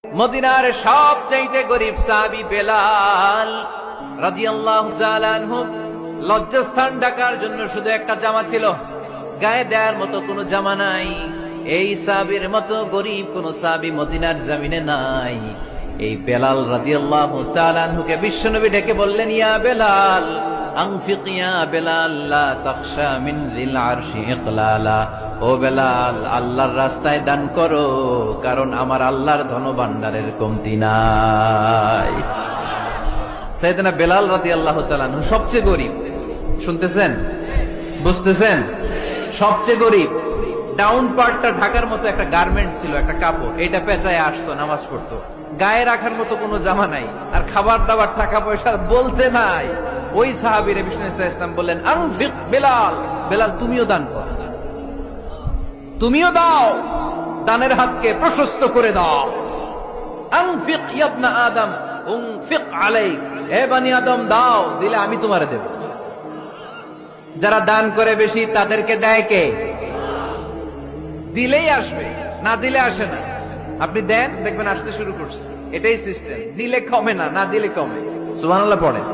মদিনার সবচাইতে গরিব সাহাবী বেলাল রাদিয়াল্লাহু তাআলা আনহু লজ্জাস্থান ঢাকার জন্য শুধু একটা জামা ছিল, গায়ে দেওয়ার মতো কোনো জামা নাই। এই সাহাবীর মতো গরিব কোন সাহাবী মদিনার জমিনে নাই। এই বেলাল রাদিয়াল্লাহু তাআলা আনহুকে বিশ্বনবী ডেকে বললেন, ইয়া বেলাল আনফিক ইয়া বেলাল লা তাখশা মিন যিল আরশি ইকলালা। ও বেলাল, আল্লাহর রাস্তায় দান করো, কারণ আমার আল্লাহর ধনভাণ্ডারের কমতি নাই। সাইয়েদনা বেলাল রাদিয়াল্লাহু তাআলা আনহু সবচেয়ে গরিব। শুনতেছেন, বুঝতেছেন? সবচেয়ে গরিব। ডাউন পার্টটা ঢাকার মতো একটা গার্মেন্ট ছিল, একটা কাপড়, এটা পেঁচায় আসতো, নামাজ পড়তো। গায়ে রাখার মতো কোনো জামা নাই, আর খাবার দাবার টাকা পয়সা বলতে নাই। ওই সাহাবীর বিষ্ণু ইসলাম বললেন, আনফিক বেলাল, বেলাল তুমিও দান কর, তুমিও দাও, দানের হাতকে প্রশস্ত করে দাও। আনফিক ইয়া ইবনা আদম উনফিক আলাইক, হে বনি আদম দাও, দিলে আমি তোমারে দেব। যারা দান করে বেশি তাদেরকে দেয় কে? দিলেই আসবে, না দিলে আসে না। আপনি দেন, দেখবেন আসতে শুরু করছে। এটাই সিস্টেম। দিলে কমে না, না দিলে কমে। সুবহানাল্লাহ পড়েন।